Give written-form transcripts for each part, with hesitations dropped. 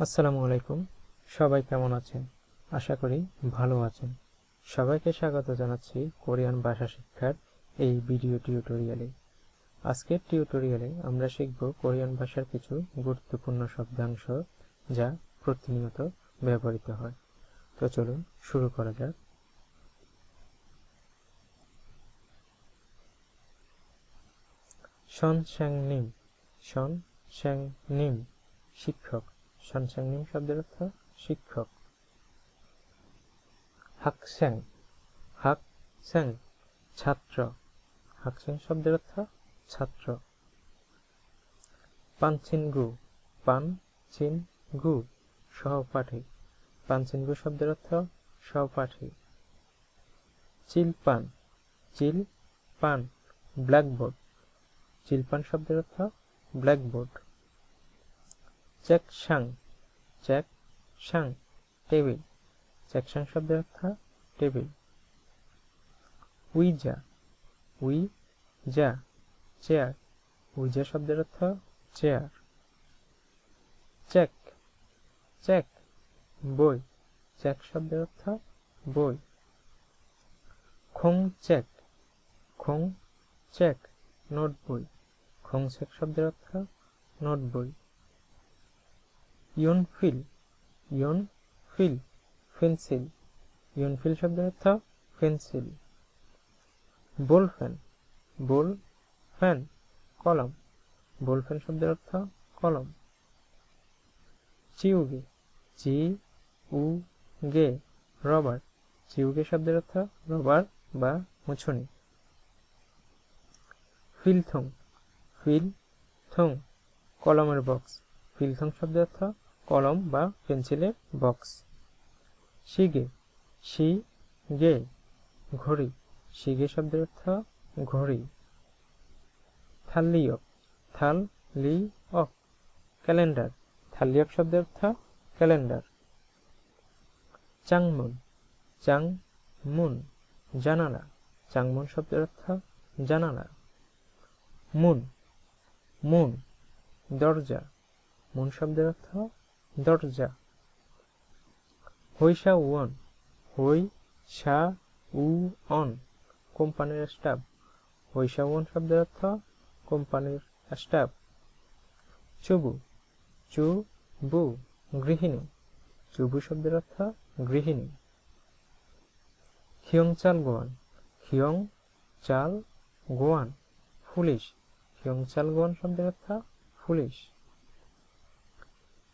আসসালামু আলাইকুম। সবাই কেমন আছেন? আশা করি ভালো আছেন। সবাইকে স্বাগত জানাচ্ছি কোরিয়ান ভাষা শিক্ষার এই ভিডিও টিউটোরিয়ালে। আজকের টিউটোরিয়ালে আমরা শিখব কোরিয়ান ভাষার কিছু গুরুত্বপূর্ণ শব্দাংশ যা প্রতিনিয়ত ব্যবহৃত হয়। তো চলুন শুরু করা যাক। সনস্যাংনিম, সনস্যাংনিম শিক্ষক। সনস্যাংনিম শব্দের অর্থ শিক্ষক। হাকস্যাং, হাকস্যাং ছাত্র। হাকস্যাং শব্দের অর্থ ছাত্র। পানচিনগু, পানচিনগু সহপাঠী। পানচিনগু শব্দের অর্থ সহপাঠী। চিলপান, চিলপান ব্ল্যাকবোর্ড। চিলপান শব্দের অর্থ ব্ল্যাকবোর্ড। চেকসাং, চেকসাং টেবিল। চেকসাং শব্দের অর্থ টেবিল। উইজা, উইজা চেয়ার। উইজা শব্দের অর্থ চেয়ার। চেক, চেক বই। চেক শব্দের অর্থ বই। খোংচেক, খোংচেক নোট বই। খোংচেক শব্দের অর্থ নোট বই। ইয়নফিল, ইয়নফিল পেন্সিল। ইয়নফিল শব্দের অর্থ পেন্সিল। বলফেন, বলফেন কলম। বলফেন শব্দের অর্থ কলম। চিউগে, চিউগে রবার। চিউগে শব্দের অর্থ রবার বা মুছুনি। ফিলথং, ফিলথং কলমের বক্স। ফিলথং শব্দের অর্থ কলম বা পেন্সিলের বক্স। শিগে, শিগে ঘড়ি। শিগে শব্দের অর্থ ঘড়ি। থাল্লিয়ক, থাল্লিয়ক ক্যালেন্ডার। থাল্লিয়ক শব্দের অর্থ ক্যালেন্ডার। চাংমুন, চাংমুন জানালা। চাংমুন শব্দের অর্থ জানালা। মুন, মুন দরজা। মুন শব্দের অর্থ দরজা। হইসা উয়ন, হইসা উয়ন কোম্পানির স্টাফ। হইসা উয়ন শব্দের অর্থ কোম্পানির স্টাফ। চুবু, চুবু গৃহিণী। চুবু শব্দের অর্থ গৃহিণী। খিয়ংচাল গোয়ান, খিয়ংচাল গোয়ান পুলিশ। খিয়ংচাল গোয়ান শব্দের অর্থ পুলিশ।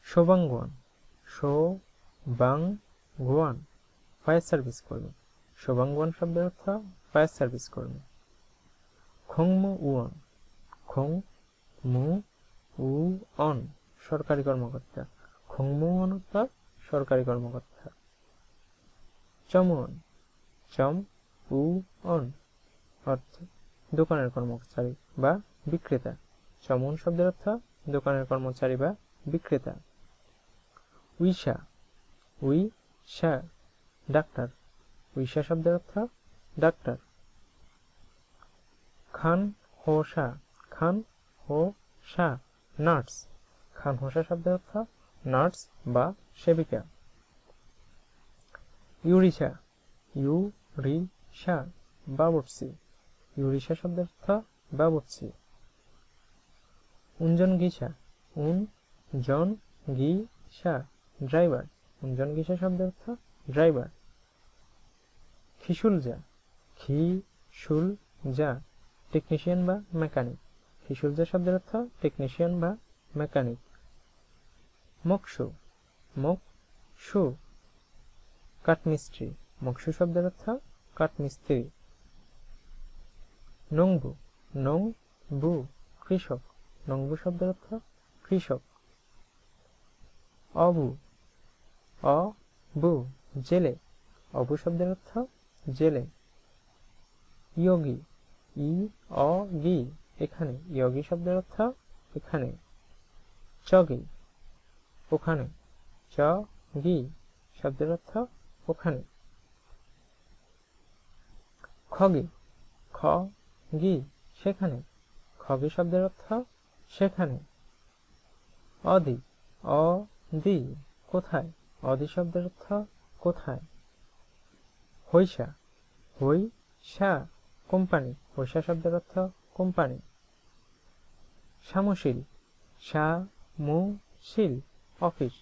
সোবাংগোয়ান, সোবাংগোয়ান ফায়ার সার্ভিস কর্মী। সোবাংগোয়ান শব্দের অর্থ ফায়ার সার্ভিস কর্মী। খংমু উয়ন, খংমু উয়ন সরকারি কর্মকর্তা। খংমু উয়ন অর্থ সরকারি কর্মকর্তা। চমুয়ন, চমউয়ন অর্থ দোকানের কর্মচারী বা বিক্রেতা। চমুয়ন শব্দের অর্থ দোকানের কর্মচারী বা বিক্রেতা। উইশা, উইশা ডাক্তার। উইশা শব্দের অর্থ ডাক্তার। খান হোসা, খান হোসা নার্স। খান হোসা শব্দের অর্থ নার্স বা সেবিকা। ইউরিশা, ইউরিশা বাবুর্চি। ইউরিশা শব্দের অর্থ বাবুর্চি। উনজন গিসা, উনজন গিসা ড্রাইভার। উনজন গিসা শব্দের অর্থ ড্রাইভার। খিশুলজা, খিশুলজা টেকনিশিয়ান বা মেকানিক। খিশুলজা শব্দের অর্থ টেকনিশিয়ান বা মেকানিক। মকসু, মকসু কাঠমিস্ত্রি। মকসু শব্দের অর্থ কাঠমিস্ত্রি। নংবু, নংবু কৃষক। নংবু শব্দের অর্থ কৃষক। অবু, অবু জেলে। অবু শব্দের অর্থ জেলে। ইয়োগী, ইয়োগী এখানে। ইয়োগী শব্দের অর্থ এখানে। চগি, ওখানে। চগি শব্দের অর্থ ওখানে। খগি, খগি সেখানে। খগি শব্দের অর্থ সেখানে। অদি, দি কোথায়, অদি শব্দের অর্থ কোথায়। হৈশা, হৈশা কোম্পানি, হৈশা শব্দের অর্থ কোম্পানি। সামশীল, সামুশীল অফিস,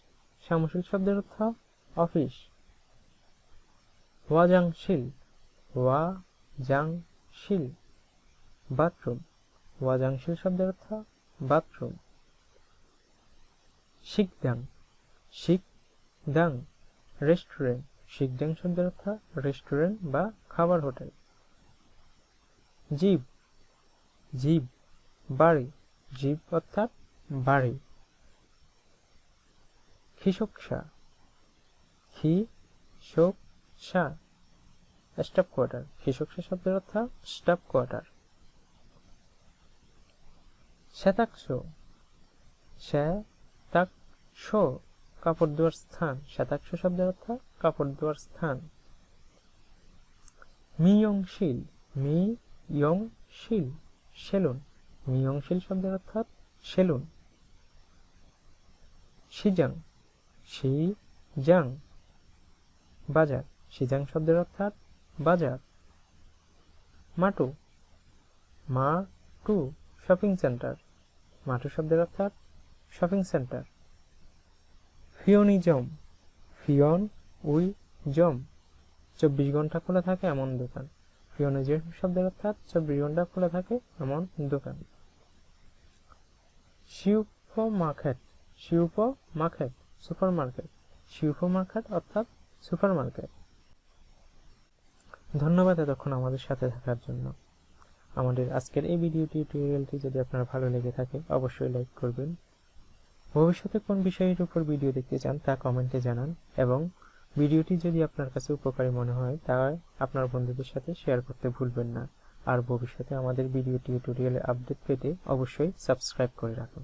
সামশীল শব্দের অর্থ অফিস। ওয়াজাংশীল, ওয়াজাংশীল বাথরুম, ওয়াজাংশীল শব্দের অর্থ বাথরুম। শিকদাং, শিকদাং রেস্টুরেন্ট, শিকদাং শব্দের অর্থ রেস্টুরেন্ট বা খাবার হোটেল। জীব, জীব বাড়ি, জীব অর্থাৎ বাড়ি। খিসকসা, খিসকসা স্টাফ কোয়ার্টার, খিসকসা শব্দের অর্থ স্টাফ কোয়ার্টার। শ্বেতাক্ষ, শ্বেতাক্ষ কাপড় ধোয়ার স্থান, শ্বেতাক্ষ শব্দের অর্থ কাপড় ধোয়ার স্থান। মিয়ংশীল, মিয়ংশীল সেলুন, মিয়ংশীল শব্দের অর্থাৎ সেলুন। সিজাং, সিজাং বাজার, সিজাং শব্দের অর্থাৎ বাজার। মাটু, মাটু শপিং সেন্টার, মাটু শব্দের অর্থাৎ শপিং সেন্টার। ফিওনিজম, ফিওনউইজম 24 ঘন্টা খোলা থাকে এমন দোকান, ফিওনিজম শব্দের অর্থাৎ 24 ঘন্টা খোলা থাকে এমন দোকান। শিল্পমার্কেট, শিল্পমার্কেট সুপারমার্কেট, শিল্পমার্কেট অর্থাৎ সুপারমার্কেট। ধন্যবাদ এতক্ষণ আমাদের সাথে থাকার জন্য। আমাদের আজকের এই ভিডিও টিউটোরিয়ালটি যদি আপনার ভালো লেগে থাকে অবশ্যই লাইক করবেন। ভবিষ্যতে কোন বিষয়ের উপর ভিডিও দেখতে চান তা কমেন্টে জানান, এবং ভিডিওটি যদি আপনার কাছে উপকারী মনে হয় তা আপনার বন্ধুদের সাথে শেয়ার করতে ভুলবেন না। আর ভবিষ্যতে আমাদের ভিডিও টিউটোরিয়ালের আপডেট পেতে অবশ্যই সাবস্ক্রাইব করে রাখুন।